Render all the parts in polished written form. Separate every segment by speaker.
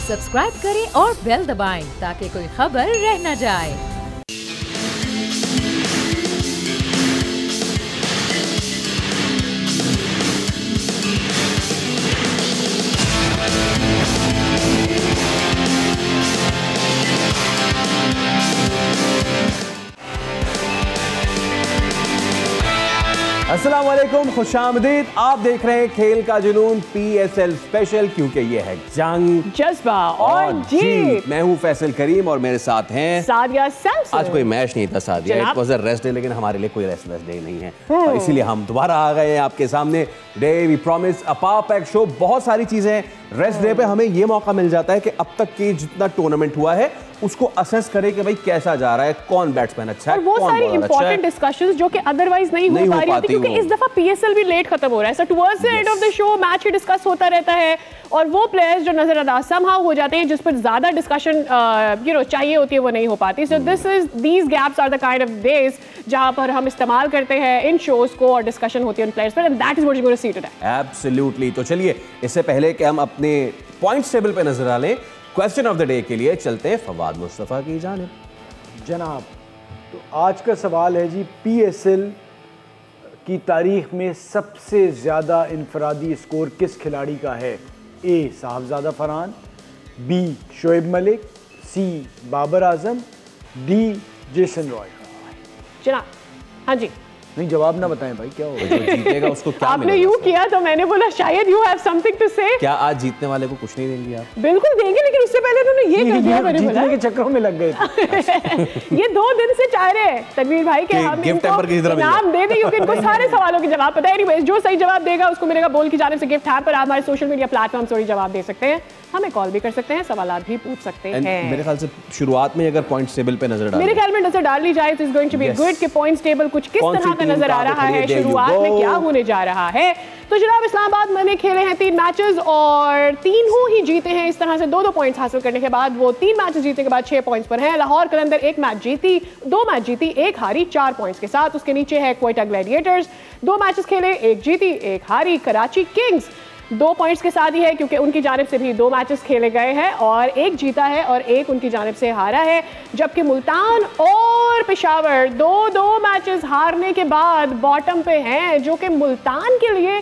Speaker 1: Subscribe करें और bell दबाएं ताकि कोई खबर रह न जाए।
Speaker 2: अस्सलाम वालेकुम, खुशामदीद। आप देख रहे हैं खेल का जुनून PSL स्पेशल, क्योंकि ये है जंग,
Speaker 3: जज्बा और जीत।
Speaker 2: मैं हूं फैसल करीम और मेरे साथ हैं
Speaker 3: सादिया सैमसन।
Speaker 2: आज कोई मैच नहीं था Sadia, it was a rest day, लेकिन हमारे लिए कोई रेस्टलेस डे नहीं है और इसीलिए हम दोबारा आ गए हैं आपके सामने। Day we promise a power pack show, बहुत सारी चीजें हैं। रेस्ट डे पे हमें ये मौका मिल जाता है कि अब तक की जितना टूर्नामेंट हुआ है उसको असेस करें कि भाई कैसा जा रहा है, कौन बैट्समैन अच्छा है,
Speaker 3: और वो
Speaker 2: कौन
Speaker 3: सारी
Speaker 2: बॉलर अच्छा है।
Speaker 3: इंपॉर्टेंट डिस्कशंस जो कि अदरवाइज नहीं हो पा रही थी, क्योंकि इस दफा PSL भी लेट खत्म हो रहा है। So towards the end of the show match ही डिस्कस होता रहता है और वो प्लेयर्स जो नजरअंदाज समहाउ हो जाते हैं, जिस पर ज्यादा डिस्कशन चाहिए होती है, वो नहीं हो पाती। So these gaps are the kind of days जहां पर हम इस्तेमाल करते हैं इन शोज को और डिस्कशन होती है उन प्लेयर्स पर, and that is what you gonna see today.
Speaker 2: Absolutely. तो चलिए, इससे पहले कि हम अपने पॉइंट्स टेबल पे नजर डालें, क्वेश्चन ऑफ द डे के लिए चलते हैं फवाद मुस्तफ़ा की जानिब।
Speaker 4: जनाब, तो आज का सवाल है जी, PSL की तारीख में सबसे ज़्यादा इनफरादी स्कोर किस खिलाड़ी का है? A Sahibzada Farhan, B Shoaib Malik, C Babar Azam, D Jason Roy.
Speaker 3: जनाब, हाँ जी।
Speaker 4: नहीं, जवाब ना बताएं भाई, क्या होगा?
Speaker 2: जो जीतेगा उसको क्या
Speaker 3: आपने
Speaker 2: मिलेगा?
Speaker 3: यूं किया तो मैंने बोला शायद यू हैव समथिंग टू से।
Speaker 2: क्या आज जीतने वाले को कुछ नहीं देंगे आप?
Speaker 3: बिल्कुल देंगे, लेकिन उससे पहले उन्होंने ये कर दिया। मैंने बोला
Speaker 4: जीतने के चक्करों में लग गए थे।
Speaker 3: ये 2 दिन से चाह रहे हैं तनवीर भाई के हम
Speaker 2: गिफ्ट हैम्पर किसी तरह
Speaker 3: इनाम दे दें, क्योंकि इनको सारे सवालों के जवाब पता है। एनीवेज, जो सही जवाब देगा उसको मिलेगा बोल की जानिब से गिफ्ट हैम्पर। आप हमारे सोशल मीडिया प्लेटफॉर्म से जवाब दे सकते हैं, हमें कॉल भी कर सकते हैं, सवालात भी पूछ सकते हैं।
Speaker 2: मेरे ख्याल से शुरुआत में अगर पॉइंट्स टेबल पे नजर डालें,
Speaker 3: मेरे ख्याल में नजर डाल ली जाए तो is going to be good कि पॉइंट्स टेबल कुछ किस तरह का नजर आ रहा है, शुरुआत में क्या होने जा रहा है। तो जनाब, इस्लामाबाद ने खेले हैं 3 मैचेस और तीनों ही जीते हैं। इस तरह से 2-2 पॉइंट्स हासिल करने के बाद वो 3 मैचेस जीतने के बाद 6 पॉइंट्स पर है। लाहौर कलंदर 1 मैच जीती, 2 मैच जीती, 1 हारी, 4 पॉइंट्स के साथ। उसके नीचे है क्वेटा ग्लैडिएटर्स, 2 मैचेस खेले, 1 जीती, 1 हारी। कराची किंग्स 2 पॉइंट्स के साथ ही है, क्योंकि उनकी जानिब से भी 2 मैचेस खेले गए हैं और 1 जीता है और 1 उनकी जानिब से हारा है। जबकि मुल्तान और पेशावर 2-2 मैचेस हारने के बाद बॉटम पे हैं, जो कि मुल्तान के लिए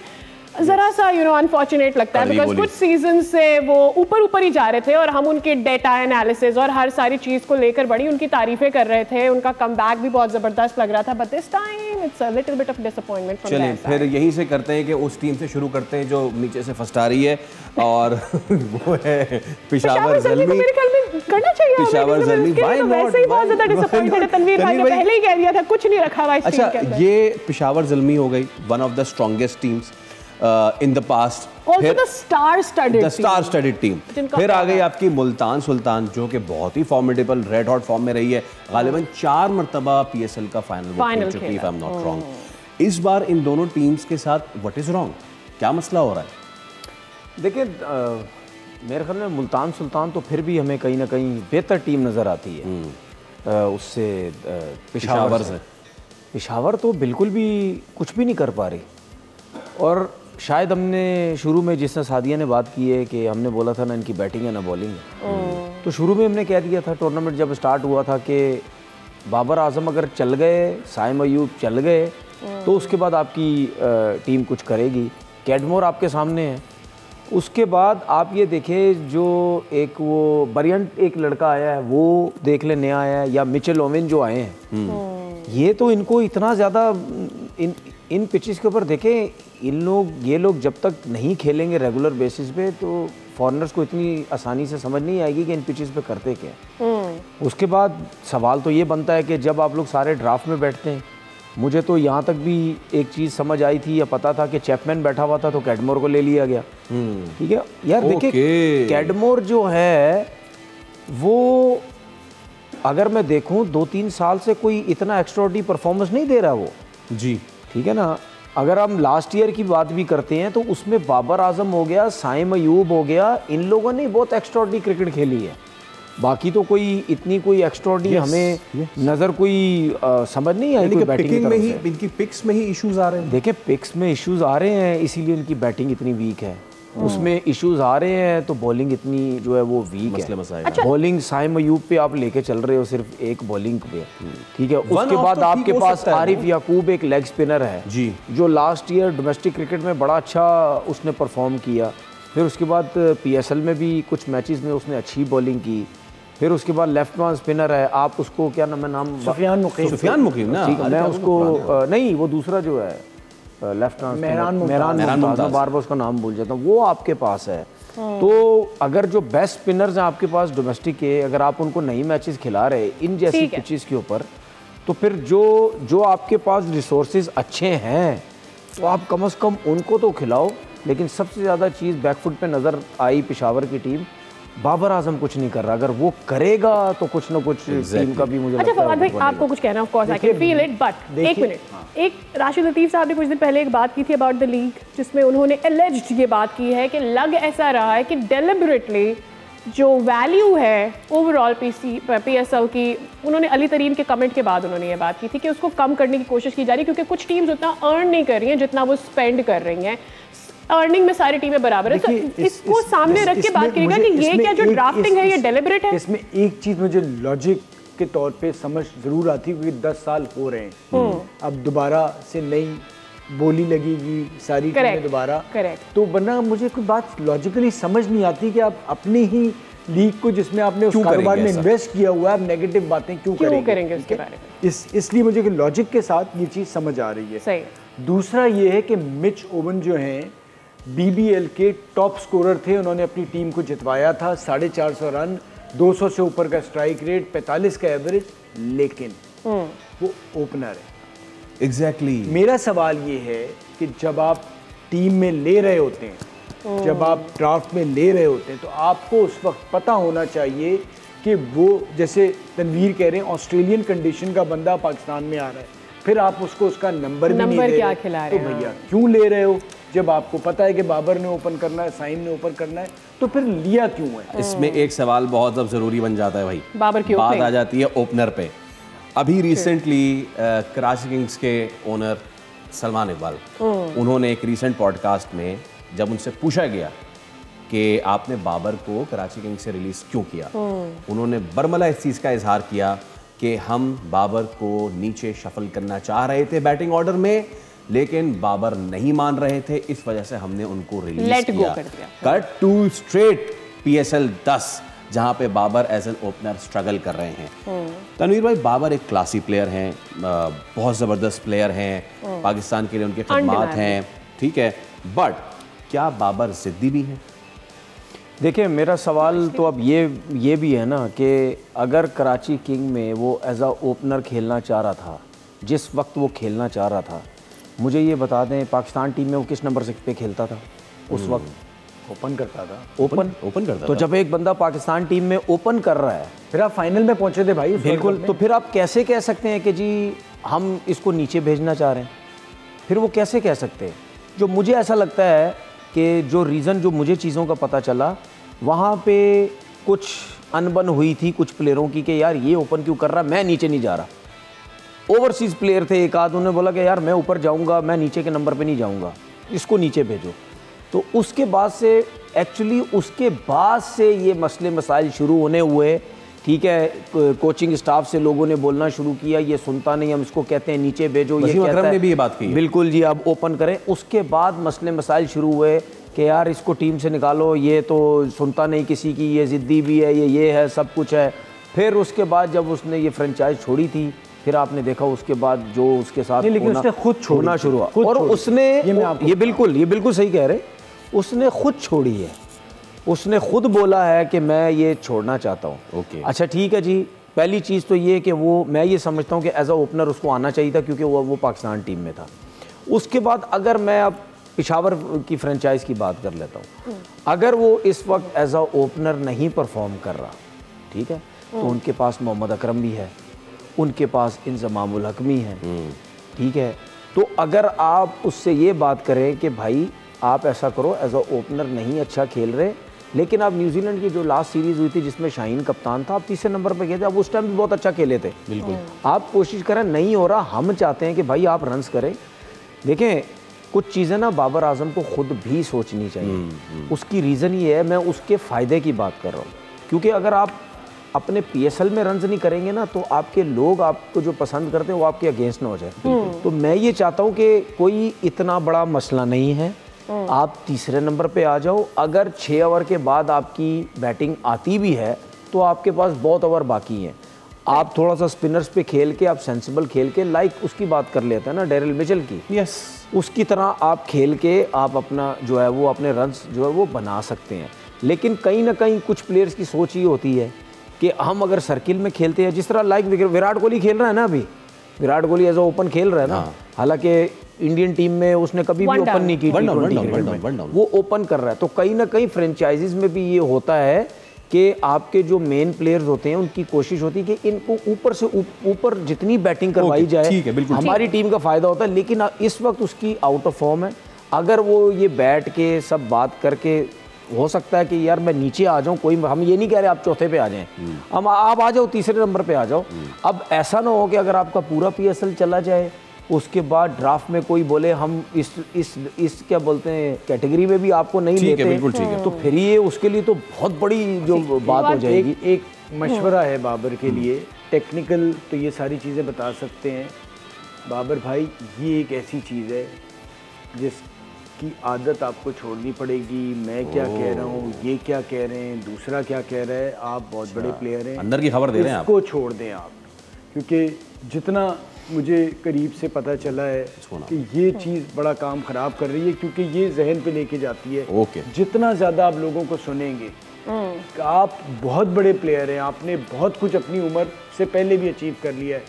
Speaker 3: जरा सा अनफॉर्चुनेट लगता है, बिकॉज कुछ सीजन से वो ऊपर ही जा रहे थे और हम उनके डेटा एनालिसिस और हर सारी चीज को लेकर बड़ी उनकी तारीफें कर रहे थे। उनका कमबैक भी बहुत जबरदस्त लग रहा था, but this time it's a little bit of disappointment from their side.
Speaker 2: फिर यहीं से करते हैं कि उस टीम से शुरू करते हैं जो नीचे से फर्स्ट आ रही है, और वो है पेशावर ज़ल्मी।
Speaker 3: मेरे ख्याल में करना चाहिए
Speaker 2: पेशावर ज़ल्मी। Why not?
Speaker 3: वैसे ही बहुत ज्यादा डिसअपॉइंटेड है तनवीर भाई ने पहले ही कह दिया था, कुछ नहीं रखा हुआ इस टीम के अंदर।
Speaker 2: अच्छा, ये पेशावर ज़ल्मी हो गई one of the strongest teams in the past,
Speaker 3: also the star-studded
Speaker 2: team. फिर आ गई आपकी मुल्तान सुल्तान, जो कि बहुत ही फॉर्मिडेबल रेड हॉट फॉर्म में रही है, गालिबन 4 मरतबा PSL का फाइनल चुकी, if I am not wrong. इस बार इन दोनों टीम्स के साथ व्हाट इज रॉन्ग, क्या मसला हो रहा है?
Speaker 5: देखिए, मेरे ख्याल में मुल्तान सुल्तान तो फिर भी हमें कहीं ना कहीं बेहतर टीम नज़र आती है उससे। पेशावर तो बिल्कुल भी कुछ भी नहीं कर पा रही। और शायद हमने शुरू में, जिसने सादिया ने बात की है कि हमने बोला था ना इनकी बैटिंग है ना बॉलिंग है, तो शुरू में हमने कह दिया था टूर्नामेंट जब स्टार्ट हुआ था कि बाबर आजम अगर चल गए, साइम अयूब चल गए, तो उसके बाद आपकी टीम कुछ करेगी। कैडमोर आपके सामने है। उसके बाद आप ये देखें, जो एक वो बरियंट एक लड़का आया है, वो देख ले नया आया है, या मिचेल ओवेन जो आए हैं, ये तो इनको इतना ज़्यादा इन पिचेस के ऊपर देखें, ये लोग जब तक नहीं खेलेंगे रेगुलर बेसिस पे, तो फॉरनर्स को इतनी आसानी से समझ नहीं आएगी कि इन पिचेस पे करते क्या। उसके बाद सवाल तो ये बनता है कि जब आप लोग सारे ड्राफ्ट में बैठते हैं, मुझे तो यहाँ तक भी एक चीज़ समझ आई थी या पता था कि चैपमैन बैठा हुआ था तो कैडमोर को ले लिया गया। ठीक है यार, देखिए कैडमोर जो है वो, अगर मैं देखूँ 2-3 साल से कोई इतना एक्स्ट्राऑर्डिनरी परफॉर्मेंस नहीं दे रहा वो जी। ठीक है ना, अगर हम लास्ट ईयर की बात भी करते हैं तो उसमें बाबर आजम हो गया, साइम अयूब हो गया, इन लोगों ने बहुत एक्स्ट्राऑर्डिनरी क्रिकेट खेली है। बाकी तो कोई इतनी कोई एक्स्ट्राऑर्डिनरी हमें नज़र कोई समझ नहीं आई। कोई बैटिंग में ही,
Speaker 2: इनकी पिक्स में ही इश्यूज आ रहे हैं।
Speaker 5: देखिए, पिक्स में इश्यूज आ रहे हैं, इसीलिए इनकी बैटिंग इतनी वीक है। उसमें इश्यूज आ रहे हैं, तो बॉलिंग इतनी जो है वो वीक है।
Speaker 3: अच्छा।
Speaker 5: बॉलिंग साइम अयूब पे आप लेके चल रहे हो सिर्फ एक बॉलिंग पे, ठीक है। उसके बाद आपके पास आरिफ याकूब एक लेग स्पिनर है
Speaker 2: जी,
Speaker 5: जो लास्ट ईयर डोमेस्टिक क्रिकेट में बड़ा अच्छा उसने परफॉर्म किया। फिर उसके बाद PSL में भी कुछ मैचेस में उसने अच्छी बॉलिंग की। फिर उसके बाद लेफ्ट आर्म स्पिनर है, आप उसको क्या नाम है, नाम
Speaker 4: सुफियान मुकीम
Speaker 5: ना, ठीक है। मैं उसको नहीं, वो दूसरा जो है लेफ्ट आर्म मेहरान मुमताज, मैं बार बार उसका नाम भूल जाता हूँ, वो आपके पास है। तो अगर जो बेस्ट स्पिनर्स हैं आपके पास डोमेस्टिक के, अगर आप उनको नई मैचेस खिला रहे इन जैसी पिचेस के ऊपर, तो फिर जो आपके पास रिसोर्सेज अच्छे हैं तो आप कम से कम उनको तो खिलाओ। लेकिन सबसे ज़्यादा चीज़ बैकफुट पे नज़र आई पेशावर की टीम, बाबर आजम कुछ नहीं कर रहा। अगर वो करेगा तो कुछ ना कुछ टीम का भी मुझे
Speaker 3: अच्छा फवाद भाई, आपको कुछ कहना, of course I can feel it, but एक मिनट, एक राशिद लतीफ़ साहब ने कुछ दिन पहले एक बात की थी अबाउट द लीग, जिसमें उन्होंने एलिज्ड ये बात की है कि लग ऐसा रहा है कि डेलिबरेटली जो वैल्यू है ओवरऑल PSL की, उन्होंने अली तरीन के कमेंट के बाद उन्होंने ये बात की थी कि उसको कम करने की कोशिश की जा रही है, क्योंकि कुछ टीम्स उतना अर्न नहीं कर रही हैं जितना वो स्पेंड कर रही हैं। अर्निंग में सारी टीमें बराबर है, तो इसको सामने रख के बात करेगा कि ये क्या जो ड्राफ्टिंग है ये डेलिबरेट है।
Speaker 4: इसमें एक चीज मुझे लॉजिक के तौर पे समझ जरूर आती है, क्योंकि 10 साल हो रहे हैं, अब दोबारा से नई बोली लगेगी सारी टीमें दोबारा, तो वरना मुझे कोई बात लॉजिकली समझ नहीं आती कि आप अपनी ही लीग को, जिसमें आपने उस कारोबार में इन्वेस्ट किया हुआ है, आप नेगेटिव बातें क्यों करेंगे उसके बारे में। इसलिए मुझे लॉजिक के साथ ये चीज़ समझ आ रही है।
Speaker 3: सही।
Speaker 4: दूसरा ये है कि मिच ओवन जो हैं BBL के टॉप स्कोरर थे, उन्होंने अपनी टीम को जितवाया था, 450 रन, 200 से ऊपर का स्ट्राइक रेट, 45 का एवरेज, लेकिन वो ओपनर है।
Speaker 2: एग्जैक्टली
Speaker 4: मेरा सवाल ये है कि जब आप टीम में ले रहे होते हैं, जब आप ड्राफ्ट में ले रहे होते हैं, तो आपको उस वक्त पता होना चाहिए कि वो, जैसे तनवीर कह रहे हैं, ऑस्ट्रेलियन कंडीशन का बंदा पाकिस्तान में आ रहा है, फिर आप उसको उसका नंबर भी नहीं दे रहे, तो भैया क्यों ले रहे हो? जब आपको पता है कि बाबर ने ओपन करना है, साइम ने ओपन करना है, तो फिर लिया क्यों है?
Speaker 2: इसमें एक सवाल बहुत अब जरूरी बन जाता है भाई,
Speaker 3: बाबर की
Speaker 2: बात आ जाती है ओपनर पे। अभी रिसेंटली कराची किंग्स के ओनर सलमान इकबाल, उन्होंने एक रीसेंट पॉडकास्ट में जब उनसे पूछा गया कि आपने बाबर को कराची किंग्स से रिलीज क्यों किया, उन्होंने बरमला इस चीज़ का इजहार किया कि हम बाबर को नीचे शफल करना चाह रहे थे बैटिंग ऑर्डर में, लेकिन बाबर नहीं मान रहे थे, इस वजह से हमने उनको रिलीज किया। कट टू स्ट्रेट PSL 10, जहां पे Babar as an opener struggle कर रहे हैं। तनवीर भाई, बाबर एक क्लासी प्लेयर हैं, बहुत ज़बरदस्त प्लेयर हैं, पाकिस्तान के लिए उनके खिदमात हैं, ठीक है, बट क्या बाबर ज़िद्दी भी हैं?
Speaker 5: देखिए, मेरा सवाल तो अब ये भी है ना कि अगर कराची किंग में वो एज आ ओपनर खेलना चाह रहा था, जिस वक्त वो खेलना चाह रहा था, मुझे ये बता दें पाकिस्तान टीम में वो किस नंबर से पे खेलता था उस वक्त?
Speaker 4: ओपन करता था।
Speaker 5: ओपन करता तो था। जब एक बंदा पाकिस्तान टीम में ओपन कर रहा है,
Speaker 4: फिर आप फाइनल में पहुंचे थे भाई,
Speaker 5: बिल्कुल, तो फिर आप कैसे कह सकते हैं कि जी हम इसको नीचे भेजना चाह रहे हैं? फिर वो कैसे कह सकते हैं? जो मुझे ऐसा लगता है कि जो रीज़न, जो मुझे चीज़ों का पता चला, वहाँ पे कुछ अनबन हुई थी कुछ प्लेयरों की कि यार ये ओपन क्यों कर रहा, मैं नीचे नहीं जा रहा। ओवरसीज़ प्लेयर थे एक आध, उन्होंने बोला कि यार मैं ऊपर जाऊंगा, मैं नीचे के नंबर पे नहीं जाऊंगा, इसको नीचे भेजो। तो उसके बाद से एक्चुअली उसके बाद से ये मसले मसाइल शुरू होने हुए, ठीक है। कोचिंग स्टाफ से लोगों ने बोलना शुरू किया, ये सुनता नहीं, हम इसको कहते हैं नीचे भेजो, ये कहता है,
Speaker 2: भी ये बात की,
Speaker 5: बिल्कुल जी आप ओपन करें। उसके बाद मसले मसाइल शुरू हुए कि यार इसको टीम से निकालो, ये तो सुनता नहीं किसी की, ये ज़िद्दी भी है, ये है, सब कुछ है। फिर उसके बाद जब उसने ये फ्रेंचाइज छोड़ी थी, फिर आपने देखा उसके बाद जो उसके साथ
Speaker 4: उसने खुद छोड़ना
Speaker 5: शुरू हुआ, और उसने ये बिल्कुल सही कह रहे, उसने खुद छोड़ी है, उसने खुद बोला है कि मैं ये छोड़ना चाहता हूँ। अच्छा ठीक है जी, पहली चीज़ तो ये कि वो, मैं ये समझता हूँ कि एज अ ओपनर उसको आना चाहिए था, क्योंकि वो पाकिस्तान टीम में था। उसके बाद अगर मैं अब पेशावर की फ्रेंचाइज की बात कर लेता हूँ, अगर वो इस वक्त एज अ ओपनर नहीं परफॉर्म कर रहा, ठीक है, तो उनके पास मोहम्मद अकरम भी है, उनके पास इंजमाम उल हक भी हैं, ठीक है। तो अगर आप उससे ये बात करें कि भाई आप ऐसा करो, एज अ ओपनर नहीं अच्छा खेल रहे, लेकिन आप न्यूजीलैंड की जो लास्ट सीरीज़ हुई थी जिसमें शाहीन कप्तान था, आप तीसरे नंबर पर गए थे, आप उस टाइम भी बहुत अच्छा खेले थे, बिल्कुल। आप कोशिश करें, नहीं हो रहा, हम चाहते हैं कि भाई आप रन्स करें। देखें, कुछ चीज़ें ना बाबर आजम को खुद भी सोचनी चाहिए। उसकी रीज़न ये है, मैं उसके फ़ायदे की बात कर रहा हूँ, क्योंकि अगर आप अपने PSL में रन्स नहीं करेंगे ना तो आपके लोग आपको जो पसंद करते हैं वो आपके अगेंस्ट ना हो जाए। तो मैं ये चाहता हूँ कि कोई इतना बड़ा मसला नहीं है, आप तीसरे नंबर पे आ जाओ। अगर 6 ओवर के बाद आपकी बैटिंग आती भी है तो आपके पास बहुत ओवर बाकी हैं, आप थोड़ा सा स्पिनर्स पे खेल के, आप सेंसिबल खेल के, लाइक उसकी बात कर लेते हैं ना डेरिल मिचेल की,
Speaker 2: यस,
Speaker 5: उसकी तरह आप खेल के आप अपना जो है वो अपने रन्स जो है वो बना सकते हैं। लेकिन कहीं ना कहीं कुछ प्लेयर्स की सोच ये होती है कि हम अगर सर्किल में खेलते हैं, जिस तरह लाइक विराट कोहली खेल रहा है ना, अभी विराट कोहली एज ओपन खेल रहा है ना, हालांकि इंडियन टीम में उसने कभी भी ओपन नहीं की, वो ओपन कर रहा है। तो कहीं ना कहीं फ्रेंचाइजीज में भी ये होता है कि आपके जो मेन प्लेयर्स होते हैं उनकी कोशिश होती है कि इनको ऊपर से ऊपर जितनी बैटिंग करवाई जाए हमारी टीम का फायदा होता है। लेकिन इस वक्त उसकी आउट ऑफ फॉर्म है। अगर वो ये बैठ के सब बात करके, हो सकता है कि यार मैं नीचे आ जाऊं, कोई, हम ये नहीं कह रहे आप चौथे पे आ जाएं, हम आप आ जाओ तीसरे नंबर पे आ जाओ। अब ऐसा ना हो कि अगर आपका पूरा PSL चला जाए उसके बाद ड्राफ्ट में कोई बोले हम इस क्या बोलते हैं कैटेगरी में भी आपको नहीं लेते,
Speaker 2: बिल्कुल ठीक है,
Speaker 5: तो फिर ये उसके लिए तो बहुत बड़ी जो बात हो जाएगी।
Speaker 4: एक मशवरा है बाबर के लिए, टेक्निकल तो ये सारी चीज़ें बता सकते हैं बाबर भाई, ये एक ऐसी चीज़ है जिसकी आदत आपको छोड़नी पड़ेगी। मैं क्या कह रहा हूँ, ये क्या कह रहे हैं, दूसरा क्या कह रहा है, आप बहुत बड़े प्लेयर हैं,
Speaker 2: अंदर की खबर दे रहे हैं,
Speaker 4: इसको छोड़ दें आप, क्योंकि जितना मुझे करीब से पता चला है कि ये चीज़ बड़ा काम ख़राब कर रही है, क्योंकि ये जहन पे लेके जाती है जितना ज़्यादा आप लोगों को सुनेंगे कि आप बहुत बड़े प्लेयर हैं, आपने बहुत कुछ अपनी उम्र से पहले भी अचीव कर लिया है,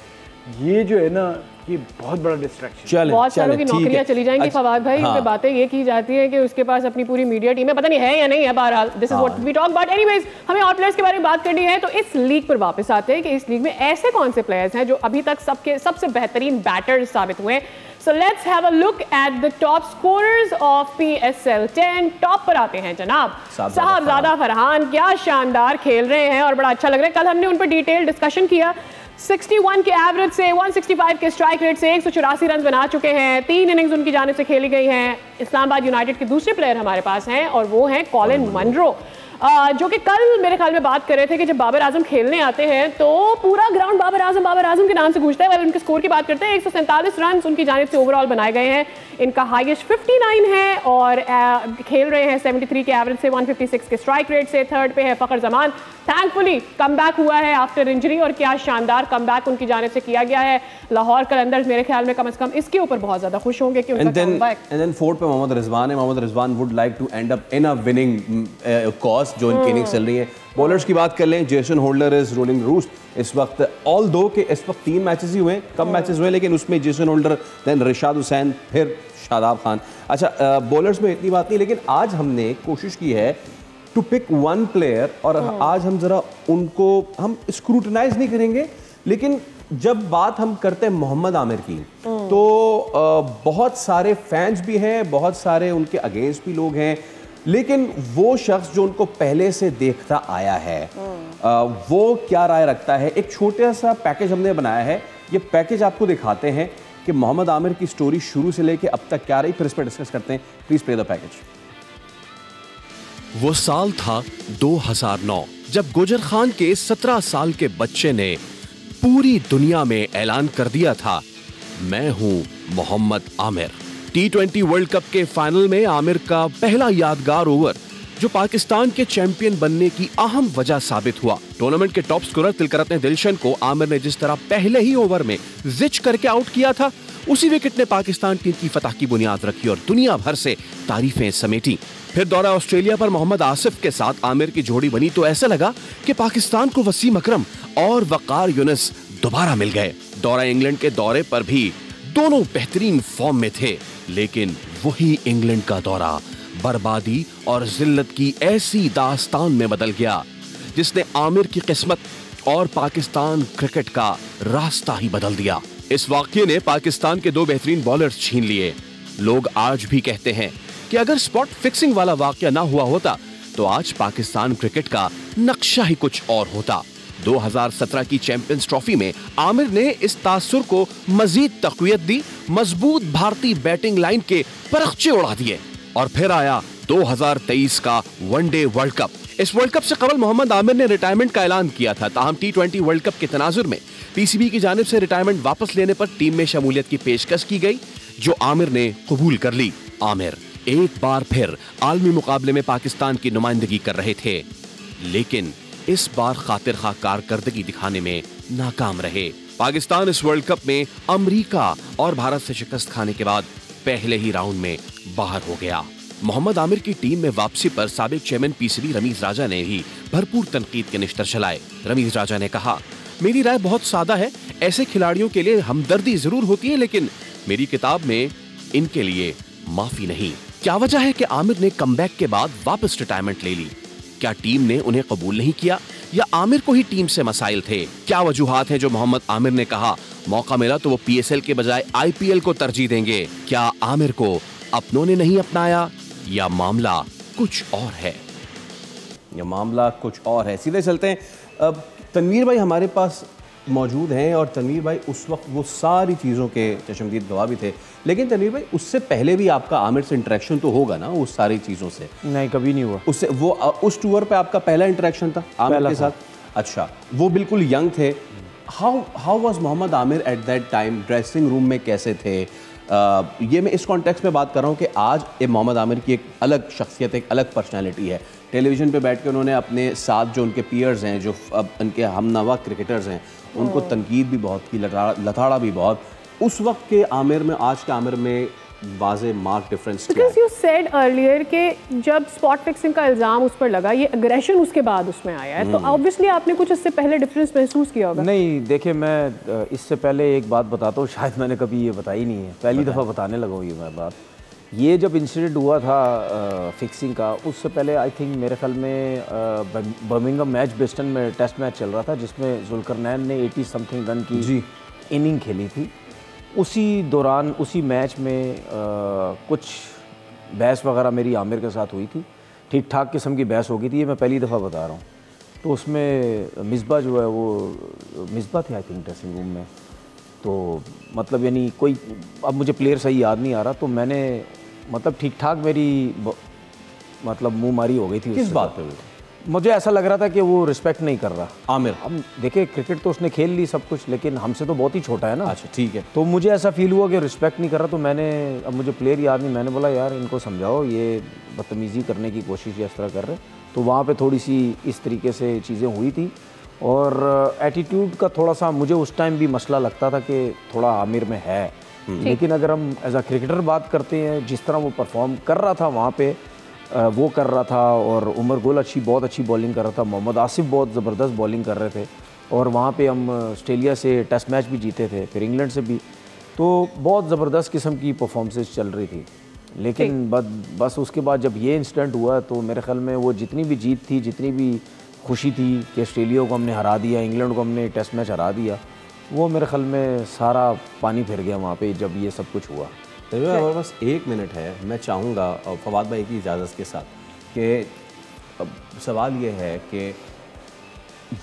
Speaker 4: ये जो है ना ये बहुत बड़ा डिस्ट्रैक्शन।
Speaker 3: बहुत सारों की नौकरियां चली जाएंगी फवाद भाई। हाँ। बातें ये की जाती है कि उसके पास अपनी पूरी मीडिया टीम है, पता नहीं है या नहीं है, बहरहाल this is what we talk about. Anyways, हमें और प्लेयर्स के बारे में बात करनी है, तो इस लीग पर वापस आते हैं कि इस लीग में ऐसे कौन से प्लेयर्स हैं जो अभी तक सबसे बेहतरीन बैटर्स साबित हुए। So let's have a look at the top scorers of PSL 10। Top पर आते हैं जनाब साहबजादा फरहान, क्या शानदार खेल रहे हैं और बड़ा अच्छा लग रहा है। कल हमने उन पर डिटेल डिस्कशन किया, 61 के एवरेज से 165 के स्ट्राइक रेट से 184 रन बना चुके हैं। 3 इनिंग्स उनकी जानिब से खेली गई हैं। इस्लामाबाद यूनाइटेड के दूसरे प्लेयर हमारे पास हैं और वो हैं कॉलिन मनरो, जो कि कल मेरे ख्याल में बात कर रहे थे कि जब बाबर आजम खेलने आते हैं तो पूरा ग्राउंड बाबर आजम के नाम से गूंजता है। उनके स्कोर की बात करते हैं, 147 रन उनकी जानिब से ओवरऑल बनाए गए हैं। इनका हाईएस्ट 59 है और खेल रहे हैं 73 के एवरेज से, 156 के स्ट्राइक रेट से। थर्ड पे है फखर जमान, थैंकफुली कमबैक हुआ है आफ्टर इंजरी और क्या शानदार कमबैक उनकी जानिब से किया गया है। लाहौर कलंदर्स मेरे ख्याल में कम से कम इसके ऊपर बहुत ज्यादा खुश होंगे कि उनका कमबैक।
Speaker 2: एंड देन फोर्थ पे मोहम्मद रिजवान है। Mohammad Rizwan would like to end up in a winning cause जो इनकी इनिंग्स चल रही है। बॉलर्स की बात कर लें, Jason holder is rolling roost इस वक्त, ऑल दो के इस वक्त 3 मैचेस ही हुए, कम मैचेस हुए, लेकिन उसमें Jason Holder, then Rishad Hussain, फिर शादाब खान। अच्छा, बॉलर्स में इतनी बात नहीं, लेकिन आज हमने कोशिश की है टू पिक वन प्लेयर और आज हम जरा उनको हम स्क्रूटनाइज नहीं करेंगे, लेकिन जब बात हम करते हैं मोहम्मद आमिर की तो बहुत सारे फैंस भी हैं, बहुत सारे उनके अगेंस्ट भी लोग हैं, लेकिन वो शख्स जो उनको पहले से देखता आया है वो क्या राय रखता है। एक छोटा सा पैकेज हमने बनाया है, ये पैकेज आपको दिखाते हैं कि मोहम्मद आमिर की स्टोरी शुरू से लेके अब तक क्या रही, फिर इस पर डिस्कस करते हैं। Please play the package.
Speaker 6: वो साल था 2009 जब गुजर खान के 17 साल के बच्चे ने पूरी दुनिया में ऐलान कर दिया था, मैं हूं Mohammad Amir. T20 world cup के फाइनल में आमिर का पहला यादगार ओवर जो पाकिस्तान के चैंपियन बनने की अहम वजह साबित हुआ। टूर्नामेंट के टॉप स्कोरर तिलकरत्ने दिलशन को आमिर ने जिस तरह पहले ही ओवर में जिच करके आउट किया था, उसी विकेट ने पाकिस्तान टीम की फतह की बुनियाद रखी और दुनिया भर से तारीफें समेटी। फिर दौरा ऑस्ट्रेलिया पर मोहम्मद आसिफ के साथ आमिर की जोड़ी बनी तो ऐसा लगा कि पाकिस्तान को वसीम अकरम और वकार यूनिस दोबारा मिल गए। दौरा इंग्लैंड के दौरे पर भी दोनों बेहतरीन फॉर्म में थे, लेकिन वही इंग्लैंड का दौरा बर्बादी और जिल्लत की ऐसी दास्तान में बदल गया जिसने आमिर की किस्मत और पाकिस्तान क्रिकेट का रास्ता ही बदल दिया। इस वाकये ने पाकिस्तान के 2 बेहतरीन बॉलर्स छीन लिए। लोग आज भी कहते हैं कि अगर स्पॉट फिक्सिंग वाला वाकया ना हुआ होता तो आज पाकिस्तान क्रिकेट का नक्शा ही कुछ और होता। 2017 की चैंपियंस ट्रॉफी में आमिर ने इस तासुर को मजीद तक़वियत दी, मजबूत भारतीय बैटिंग लाइन के परखचे उड़ा दिए। और फिर आया 2023 का वनडे वर्ल्ड कप। इस वर्ल्ड कप से कबल मोहम्मद आमिर ने रिटायरमेंट का ऐलान किया था, ताहम T20 वर्ल्ड कप के तनाजुर में पीसीबी की जानिब से रिटायरमेंट वापस लेने पर टीम में शमूलियत की पेशकश की गई, जो आमिर ने कबूल कर ली। आमिर एक बार फिर आलमी मुकाबले में पाकिस्तान की नुमाइंदगी कर रहे थे, लेकिन इस बार खातिर खा कारकर्दगी दिखाने में नाकाम रहे। पाकिस्तान इस वर्ल्ड कप में अमेरिका और भारत से शिकस्त खाने के बाद पहले ही राउंड में बाहर हो गया। मोहम्मद आमिर की टीम में वापसी पर साबिक चेयरमैन पीसीबी रमीज राजा ने भी भरपूर तनकीद के निश्तर चलाए। रमीज राजा ने कहा, मेरी राय बहुत सादा है, ऐसे खिलाड़ियों के लिए हमदर्दी जरूर होती है, लेकिन मेरी किताब में इनके लिए माफी नहीं। क्या वजह है कि आमिर ने कमबैक के बाद वापस रिटायरमेंट ले ली? क्या टीम ने उन्हें कबूल नहीं किया या आमिर को ही टीम से मसाइल थे? क्या वजूहात हैं जो मोहम्मद आमिर ने कहा मौका मिला तो वो PSL के बजाय IPL को तरजीह देंगे? क्या आमिर को अपनों ने नहीं अपनाया या मामला कुछ और है?
Speaker 2: या मामला कुछ और है। सीधे चलते हैं, अब तनवीर भाई हमारे पास मौजूद हैं और तनवीर भाई उस वक्त वो सारी चीज़ों के चशमदीद गवाह भी थे, लेकिन तनवीर भाई उससे पहले भी आपका आमिर से इंटरेक्शन तो होगा ना उस सारी चीज़ों से?
Speaker 5: नहीं, कभी नहीं हुआ।
Speaker 2: उससे वो उस टूर पे आपका पहला इंटरेक्शन था आमिर के साथ? अच्छा, वो बिल्कुल यंग थे। How was Mohammad Amir at that time? Dressing room में कैसे थे? ये मैं इस कॉन्टेक्स्ट में बात कर रहा हूँ कि आज ये मोहम्मद आमिर की एक अलग शख्सियत, एक अलग पर्सनैलिटी है। टेलीविज़न पे बैठ के उन्होंने अपने साथ जो उनके पीयर्स हैं, जो अब उनके हमनवा क्रिकेटर्स हैं, उनको तनकीद भी बहुत की, लताड़ा भी बहुत। उस वक्त के आमिर में आज के आमिर में वाज़े मार्क डिफरेंस क्या है?
Speaker 3: Because you said earlier कि जब स्पॉट फिक्सिंग का इल्ज़ाम उस पर लगा, ये एग्रेशन उसके बाद उसमें आया है, तो ऑब्वियसली आपने कुछ इससे पहले डिफरेंस महसूस किया होगा।
Speaker 5: नहीं, देखिए मैं इससे पहले एक बात बताता हूँ, शायद मैंने कभी ये बताई नहीं है, पहली दफ़ा बताने लगा हूँ ये मैं बात। ये जब इंसिडेंट हुआ था फिक्सिंग का, उससे पहले आई थिंक मेरे ख्याल में बर्मिंघम मैच बेस्टन में टेस्ट मैच चल रहा था, जिसमें जुल्करनैन ने 80 समथिंग रन की इनिंग खेली थी। उसी दौरान उसी मैच में कुछ बहस वगैरह मेरी आमिर के साथ हुई थी, ठीक ठाक किस्म की बहस हो गई थी, ये मैं पहली दफ़ा बता रहा हूँ। तो उसमें मिसबा जो है वो मिसबा थे आई थिंक ड्रेसिंग रूम में, तो मतलब यानी कोई, अब मुझे प्लेयर सही याद नहीं आ रहा, तो मैंने मतलब ठीक ठाक मेरी मतलब मुँह मारी हो गई थी।
Speaker 2: किस बात पे?
Speaker 5: मुझे ऐसा लग रहा था कि वो रिस्पेक्ट नहीं कर रहा
Speaker 2: आमिर।
Speaker 5: हम देखिए क्रिकेट तो उसने खेल ली सब कुछ, लेकिन हमसे तो बहुत ही छोटा है ना।
Speaker 2: अच्छा, ठीक है।
Speaker 5: तो मुझे ऐसा फील हुआ कि रिस्पेक्ट नहीं कर रहा, तो मैंने, अब मुझे प्लेयर याद नहीं, मैंने बोला यार इनको समझाओ, ये बदतमीज़ी करने की कोशिश इस तरह कर रहे। तो वहाँ पे थोड़ी सी इस तरीके से चीज़ें हुई थी, और एटीट्यूड का थोड़ा सा मुझे उस टाइम भी मसला लगता था कि थोड़ा आमिर में है। लेकिन अगर हम एज अ क्रिकेटर बात करते हैं, जिस तरह वो परफॉर्म कर रहा था वहाँ पे, वो कर रहा था, और उमर गुल बहुत अच्छी बॉलिंग कर रहा था, मोहम्मद आसिफ बहुत ज़बरदस्त बॉलिंग कर रहे थे, और वहाँ पे हम ऑस्ट्रेलिया से टेस्ट मैच भी जीते थे, फिर इंग्लैंड से भी, तो बहुत ज़बरदस्त किस्म की परफॉर्मेंस चल रही थी। लेकिन बस उसके बाद जब ये इंसिडेंट हुआ, तो मेरे ख्याल में वो जितनी भी जीत थी, जितनी भी खुशी थी कि ऑस्ट्रेलिया को हमने हरा दिया, इंग्लैंड को हमने टेस्ट मैच हरा दिया, वो मेरे ख्याल में सारा पानी फिर गया वहाँ पे जब ये सब कुछ हुआ।
Speaker 2: हमारे पास 1 मिनट है, मैं चाहूँगा फवाद भाई की इजाज़त के साथ कि सवाल ये है कि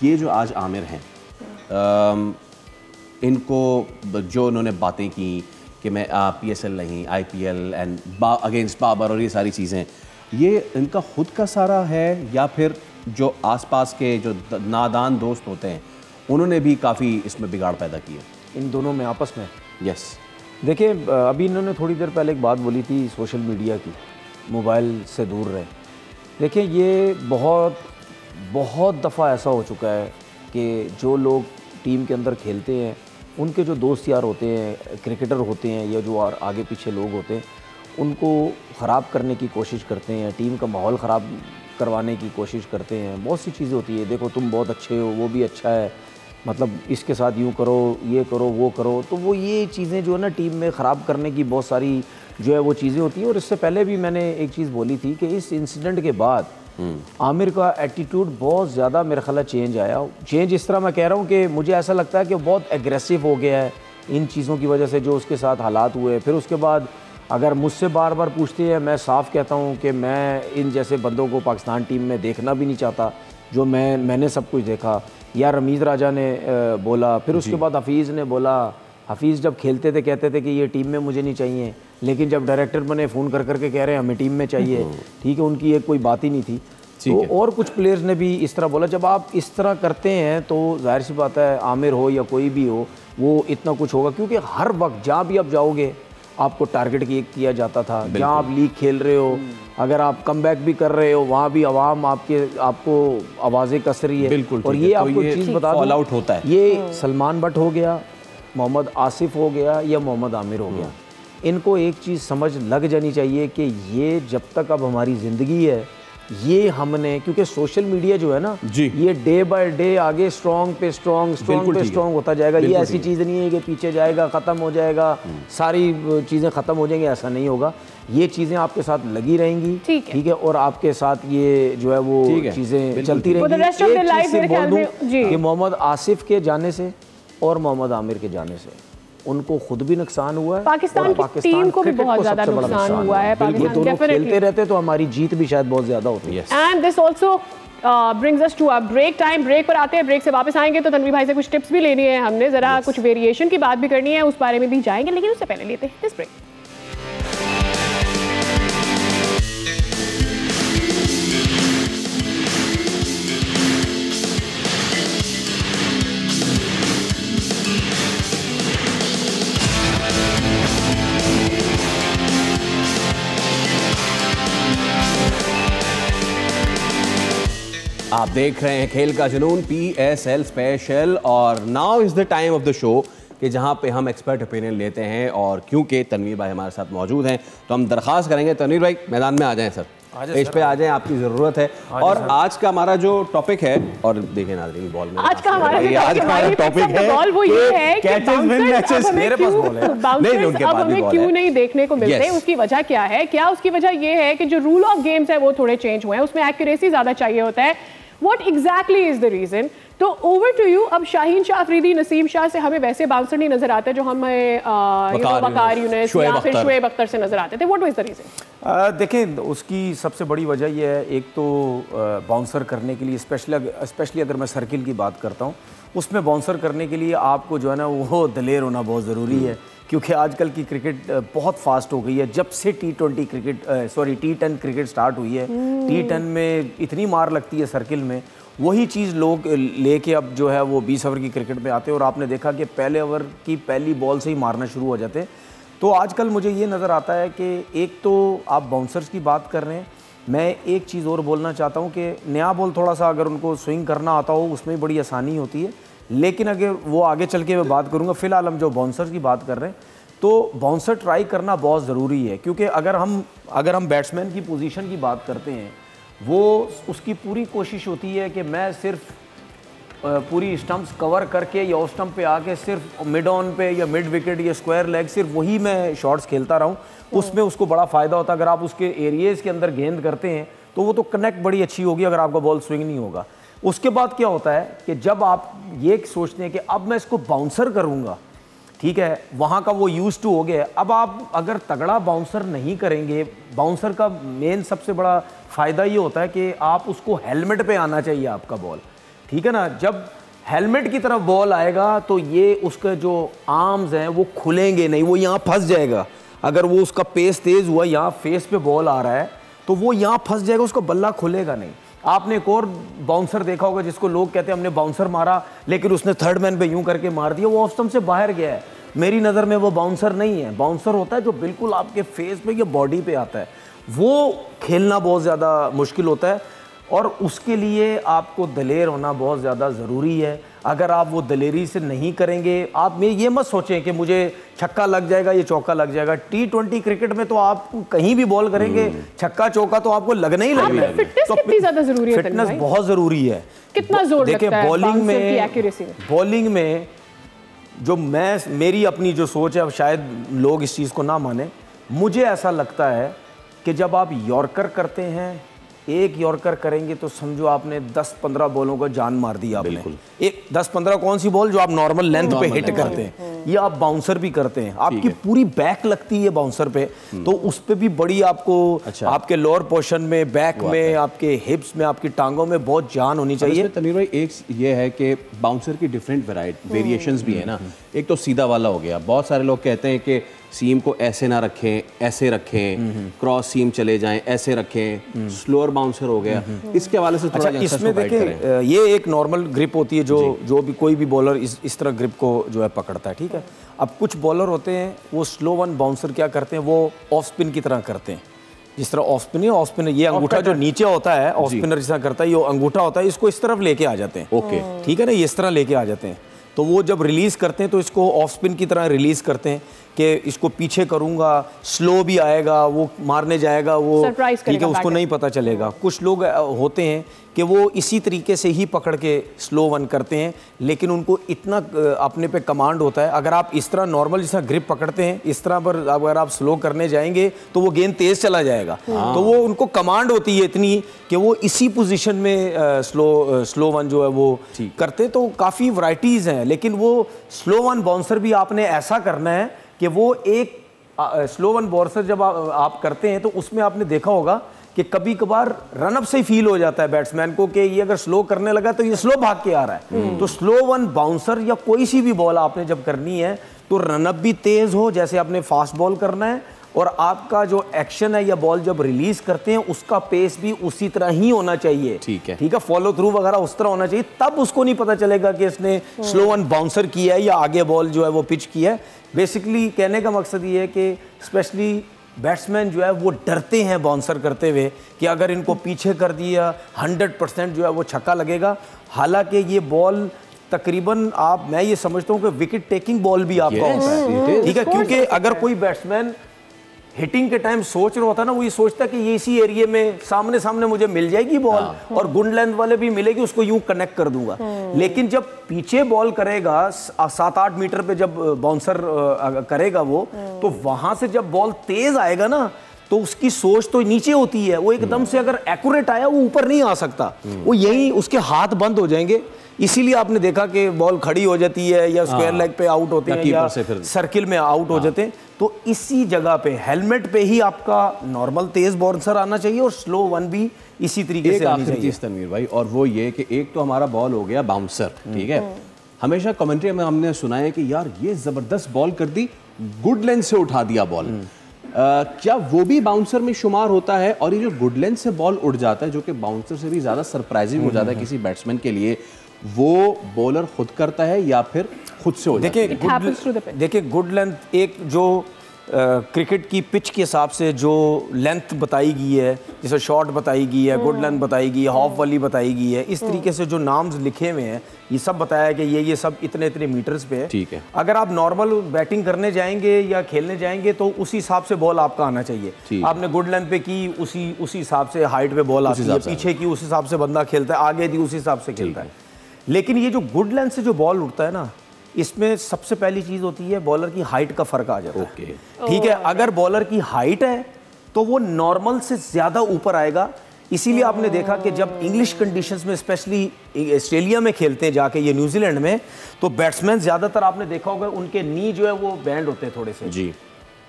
Speaker 2: ये जो आज आमिर हैं, इनको जो उन्होंने बातें की कि मैं PSL नहीं IPL एंड अगेंस्ट बाबर और ये सारी चीज़ें, ये इनका खुद का सारा है या फिर जो आसपास के जो नादान दोस्त होते हैं उन्होंने भी काफ़ी इसमें बिगाड़ पैदा किया
Speaker 5: इन दोनों में आपस में?
Speaker 2: यस।
Speaker 5: देखिए अभी इन्होंने थोड़ी देर पहले एक बात बोली थी सोशल मीडिया की, मोबाइल से दूर रहे। देखिए ये बहुत दफ़ा ऐसा हो चुका है कि जो लोग टीम के अंदर खेलते हैं, उनके जो दोस्त यार होते हैं, क्रिकेटर होते हैं, या जो आगे पीछे लोग होते हैं, उनको ख़राब करने की कोशिश करते हैं, टीम का माहौल ख़राब करवाने की कोशिश करते हैं। बहुत सी चीज़ें होती है, देखो तुम बहुत अच्छे हो, वो भी अच्छा है, मतलब इसके साथ यूँ करो, ये करो, वो करो, तो वो ये चीज़ें जो है ना टीम में ख़राब करने की बहुत सारी जो है वो चीज़ें होती हैं। और इससे पहले भी मैंने एक चीज़ बोली थी कि इस इंसिडेंट के बाद आमिर का एटीट्यूड बहुत ज़्यादा मेरे ख्याल चेंज आया। चेंज इस तरह मैं कह रहा हूँ कि मुझे ऐसा लगता है कि बहुत एग्रेसिव हो गया है इन चीज़ों की वजह से जो उसके साथ हालात हुए। फिर उसके बाद अगर मुझसे बार बार पूछते हैं, मैं साफ़ कहता हूँ कि मैं इन जैसे बंदों को पाकिस्तान टीम में देखना भी नहीं चाहता, जो मैंने सब कुछ देखा। या रमीज़ राजा ने बोला, फिर उसके बाद हफीज़ ने बोला। हफीज़ जब खेलते थे कहते थे कि ये टीम में मुझे नहीं चाहिए, लेकिन जब डायरेक्टर बने फ़ोन कर करके कह रहे हैं हमें टीम में चाहिए, ठीक है, उनकी एक कोई बात ही नहीं थी। तो और कुछ प्लेयर्स ने भी इस तरह बोला। जब आप इस तरह करते हैं तो जाहिर सी बात है आमिर हो या कोई भी हो वो इतना कुछ होगा, क्योंकि हर वक्त जहाँ भी आप जाओगे आपको टारगेट किया जाता था। जहाँ आप लीग खेल रहे हो, अगर आप कमबैक भी कर रहे हो, वहाँ भी आवाम आपको आवाज़ें कस रही है।
Speaker 2: बिल्कुल।
Speaker 5: और ये आपको चीज़ बता दूं,
Speaker 2: फॉल आउट होता है।
Speaker 5: ये सलमान बट हो गया, मोहम्मद आसिफ हो गया या मोहम्मद आमिर हो गया, इनको एक चीज़ समझ लग जानी चाहिए कि ये जब तक अब हमारी ज़िंदगी है, ये हमने, क्योंकि सोशल मीडिया जो है ना
Speaker 2: जी,
Speaker 5: ये डे बाय डे आगे स्ट्रॉन्ग पे स्ट्रॉन्ग होता जाएगा। ये ऐसी चीज़ नहीं है कि पीछे जाएगा ख़त्म हो जाएगा, सारी चीज़ें ख़त्म हो जाएंगी, ऐसा नहीं होगा। ये चीज़ें आपके साथ लगी रहेंगी, ठीक है, और आपके साथ ये जो है वो चीज़ें चलती रहेंगी। एक चीज़ सिर्फ बोल दूं कि मोहम्मद आसिफ के जाने से और मोहम्मद आमिर के जाने से उनको खुद भी नुकसान हुआ है,
Speaker 3: पाकिस्तान की टीम को भी बहुत ज्यादा नुकसान हुआ है।
Speaker 5: ये दोनों खेलते रहते तो हमारी जीत भी शायद बहुत ज्यादा होती है।
Speaker 3: And this also brings us to a break time. Break पर आते हैं, ब्रेक से वापस आएंगे तो तनवीर भाई से कुछ टिप्स भी लेनी है हमने, जरा कुछ वेरिएशन की बात भी करनी है, उस बारे में भी जाएंगे, लेकिन उससे पहले लेते हैं दिस ब्रेक।
Speaker 2: आप देख रहे हैं खेल का जुनून PSL स्पेशल, और now is the time of the show कि जहां पे हम एक्सपर्ट ओपिनियन लेते हैं। और क्योंकि तनवीर भाई हमारे साथ मौजूद हैं तो हम दरख्वास्त करेंगे तनवीर भाई मैदान में आ जाएं सर, पेज पे आ जाएं, आपकी ज़रूरत है। और आज का हमारा जो टॉपिक है, और देखिए नाज़रीन बॉल में
Speaker 3: आज का हमारा
Speaker 2: टॉपिक है
Speaker 3: वो ये है कि
Speaker 5: मेरे पास बॉल है,
Speaker 3: अब हमें क्यों नहीं देखने को मिलते, उसकी वजह क्या है? क्या उसकी वजह ये है कि जो रूल ऑफ गेम्स है वो थोड़े चेंज हुए हैं, उसमें एक्यूरेसी ज़्यादा चाहिए होता है। What exactly is the reason? तो ओवर टू यू। अब शाहीन शाह अफरीदी, नसीम शाह से हमें वैसे बाउंसर नहीं नजर आते जो हमें वकार यूनिस या फिर शुएब अख्तर से नजर आते थे। What was the reason?
Speaker 5: देखें, उसकी सबसे बड़ी वजह यह है, एक तो बाउंसर करने के लिए स्पेशली अगर मैं सर्किल की बात करता हूँ, उसमें बाउंसर करने के लिए आपको जो है ना वो दलेर होना बहुत ज़रूरी है, क्योंकि आजकल की क्रिकेट बहुत फास्ट हो गई है। जब से T10 क्रिकेट स्टार्ट हुई है, T10 में इतनी मार लगती है सर्किल में, वही चीज़ लोग लेके अब जो है वो 20 ओवर की क्रिकेट में आते हैं, और आपने देखा कि पहले ओवर की पहली बॉल से ही मारना शुरू हो जाते हैं। तो आजकल मुझे ये नज़र आता है कि एक तो आप बाउंसर्स की बात कर रहे हैं, मैं एक चीज़ और बोलना चाहता हूँ कि नया बॉल थोड़ा सा अगर उनको स्विंग करना आता हो उसमें बड़ी आसानी होती है, लेकिन अगर वो आगे चल के मैं बात करूँगा, फ़िलहाल हम जो बाउंसर्स की बात कर रहे हैं, तो बाउंसर ट्राई करना बहुत ज़रूरी है। क्योंकि अगर हम बैट्समैन की पोजीशन की बात करते हैं, वो उसकी पूरी कोशिश होती है कि मैं सिर्फ पूरी स्टंप्स कवर करके या उस स्टंप पे आके सिर्फ मिड ऑन पे या मिड विकेट या स्क्वायर लेग सिर्फ वही मैं शॉट्स खेलता रहूं, उसमें उसको बड़ा फ़ायदा होता है। अगर आप उसके एरियाज़ के अंदर गेंद करते हैं तो वो तो कनेक्ट बड़ी अच्छी होगी अगर आपका बॉल स्विंग नहीं होगा। उसके बाद क्या होता है कि जब आप ये सोचते हैं कि अब मैं इसको बाउंसर करूँगा, ठीक है, वहाँ का वो यूज टू हो गया। अब आप अगर तगड़ा बाउंसर नहीं करेंगे, बाउंसर का मेन सबसे बड़ा फ़ायदा ये होता है कि आप उसको हेलमेट पे आना चाहिए आपका बॉल, ठीक है ना। जब हेलमेट की तरफ बॉल आएगा तो ये उसके जो आर्म्स हैं वो खुलेंगे नहीं, वो यहाँ फंस जाएगा। अगर वो उसका पेस तेज़ हुआ, यहाँ फेस पे बॉल आ रहा है तो वो यहाँ फंस जाएगा, उसका बल्ला खुलेगा नहीं। आपने एक और बाउंसर देखा होगा जिसको लोग कहते हैं हमने बाउंसर मारा लेकिन उसने थर्ड मैन पे यूं करके मार दिया, वो ऑफ स्टंप से बाहर गया है। मेरी नज़र में वो बाउंसर नहीं है। बाउंसर होता है जो बिल्कुल आपके फेस पे या बॉडी पे आता है, वो खेलना बहुत ज़्यादा मुश्किल होता है, और उसके लिए आपको दलेर होना बहुत ज़्यादा ज़रूरी है। अगर आप वो दलेरी से नहीं करेंगे, आप में ये मत सोचें कि मुझे छक्का लग जाएगा, ये चौका लग जाएगा। T20 क्रिकेट में तो आप कहीं भी बॉल करेंगे, छक्का चौका तो आपको लगना ही लगेगा।
Speaker 3: फिटनेस कितनी ज़्यादा ज़रूरी है?
Speaker 5: फिटनेस बहुत ज़रूरी है।
Speaker 3: कितना जोर लगता है
Speaker 5: बॉलिंग में जो मेरी अपनी जो सोच है, अब शायद लोग इस चीज़ को ना माने, मुझे ऐसा लगता है कि जब आप यॉर्कर करते हैं, एक यॉर्कर करेंगे तो समझो आपने 10-15 बॉलों को जान मार दी आपने। एक 10-15 कौन सी बॉल जो आप नॉर्मल लेंथ पे हिट करते हैं, या आप बाउंसर भी करते हैं, आपकी पूरी बैक लगती है बाउंसर पे, तो उस पे भी बड़ी आपको आपके लोअर पोर्शन में, बैक में, आपके हिप्स में, आपकी टांगों में बहुत जान होनी चाहिए।
Speaker 2: तनवीर भाई एक ये है कि बाउंसर की डिफरेंट वेरिएशंस भी है ना। एक तो सीधा वाला हो गया, बहुत सारे लोग कहते हैं कि सीम को ऐसे ना रखें, ऐसे रखें, क्रॉस सीम चले जाएं, ऐसे रखें, स्लोअर बाउंसर हो गया। इसके हवाले से थोड़ा
Speaker 5: इसमें देखिए, ये एक नॉर्मल ग्रिप होती है जो भी कोई भी बॉलर इस तरह ग्रिप को जो है पकड़ता है, ठीक है। अब कुछ बॉलर होते हैं वो स्लो वन बाउंसर क्या करते हैं, वो ऑफ स्पिन की तरह करते हैं। जिस तरह ऑफ स्पिन ये अंगूठा जो नीचे होता है, ऑफ स्पिनर जिस तरह करता है, ये अंगूठा होता है, इसको इस तरफ लेके आ जाते हैं।
Speaker 2: ओके,
Speaker 5: ठीक है ना, ये इस तरह लेके आ जाते हैं। तो वो जब रिलीज़ करते हैं तो इसको ऑफ स्पिन की तरह रिलीज़ करते हैं कि इसको पीछे करूँगा, स्लो भी आएगा, वो मारने जाएगा, वो ठीक है, उसको नहीं पता चलेगा। कुछ लोग होते हैं कि वो इसी तरीके से ही पकड़ के स्लो वन करते हैं, लेकिन उनको इतना अपने पे कमांड होता है, अगर आप इस तरह नॉर्मल जैसा ग्रिप पकड़ते हैं, इस तरह पर अगर आप स्लो करने जाएंगे तो वो गेंद तेज़ चला जाएगा। तो वो उनको कमांड होती है इतनी कि वो इसी पोजीशन में स्लो वन जो है वो करते। तो काफ़ी वैरायटीज़ हैं, लेकिन वो स्लो वन बाउंसर भी आपने ऐसा करना है कि वो एक स्लो वन बाउंसर जब आप करते हैं तो उसमें आपने देखा होगा कि कभी कभार रनअप से ही फील हो जाता है बैट्समैन को कि ये अगर स्लो करने लगा तो ये स्लो भाग के आ रहा है। तो स्लो वन बाउंसर या कोई सी भी बॉल आपने जब करनी है तो रनअप भी तेज हो, जैसे आपने फास्ट बॉल करना है, और आपका जो एक्शन है या बॉल जब रिलीज करते हैं उसका पेस भी उसी तरह ही होना चाहिए। ठीक है, फॉलो थ्रू वगैरह उस तरह होना चाहिए, तब उसको नहीं पता चलेगा कि इसने स्लो वन बाउंसर किया है या आगे बॉल जो है वो पिच किया है। बेसिकली कहने का मकसद ये है कि स्पेशली बैट्समैन जो है वो डरते हैं बाउंसर करते हुए कि अगर इनको पीछे कर दिया 100% जो है वो छक्का लगेगा। हालांकि ये बॉल तकरीबन मैं ये समझता हूँ कि विकेट टेकिंग बॉल भी आपका होता है, ठीक है, क्योंकि अगर कोई बैट्समैन हिटिंग के टाइम सोच रहा होता है ना, वो ये सोचता है कि ये इसी एरिया में सामने मुझे मिल जाएगी बॉल और गुड लेंथ वाले भी मिलेगी, उसको यूं कनेक्ट कर दूंगा। लेकिन जब पीछे बॉल करेगा 7-8 मीटर पे जब बाउंसर करेगा वो, तो वहां से जब बॉल तेज आएगा ना तो उसकी सोच तो नीचे होती है, वो एकदम से अगर एक्यूरेट आया वो ऊपर नहीं आ सकता, वो यही उसके हाथ बंद हो जाएंगे। इसीलिए आपने देखा कि बॉल खड़ी हो जाती है या स्क्वायर लेग पे आउट होते हैं या सर्किल में आउट हो जाते हैं। तो इसी जगह पे हेलमेट पे ही आपका नॉर्मल तेज बाउंसर आना चाहिए और स्लो वन भी इसी तरीके से आनी चाहिए।
Speaker 2: तनवीर भाई, और वो ये कि एक तो हमारा बॉल हो गया बाउंसर, ठीक है, हमेशा कमेंट्री में हमने सुना है कि यार ये जबरदस्त बॉल कर दी, गुड लेंथ से उठा दिया बॉल। क्या वो भी बाउंसर में शुमार होता है? और ये जो गुड लेंथ से बॉल उड़ जाता है, जो कि बाउंसर से भी ज्यादा सरप्राइजिंग हो जाता है किसी बैट्समैन के लिए, वो बॉलर खुद करता है या फिर खुद से हो जाता है?
Speaker 5: देखिए गुड लेंथ एक जो क्रिकेट की पिच के हिसाब से जो लेंथ बताई गई है, जैसे शॉर्ट बताई गई है, गुड लेंथ बताई गई है, हाफ वाली बताई गई है, इस तरीके से जो नाम्स लिखे हुए हैं ये सब बताया है कि ये सब इतने मीटर्स पे है।
Speaker 2: ठीक है, अगर
Speaker 5: आप नॉर्मल बैटिंग करने जाएंगे या खेलने जाएंगे तो उसी हिसाब से बॉल आपका आना चाहिए। आपने गुड लेंथ पे की, उसी हिसाब से हाइट पे बॉल आती है, पीछे की उस हिसाब से बंदा खेलता है, आगे दी उस हिसाब से खेलता है। लेकिन ये जो गुड लेंथ से जो बॉल उठता है ना, इसमें सबसे पहली चीज होती है बॉलर की हाइट का फर्क आ जाता है। ठीक है, अगर बॉलर की हाइट है तो वो नॉर्मल से ज्यादा ऊपर आएगा। इसीलिए आपने देखा कि जब इंग्लिश कंडीशंस में, स्पेशली ऑस्ट्रेलिया में खेलते हैं जाके, ये न्यूजीलैंड में, तो बैट्समैन ज्यादातर आपने देखा होगा उनके नी जो है वो बैंड होते हैं थोड़े से जी,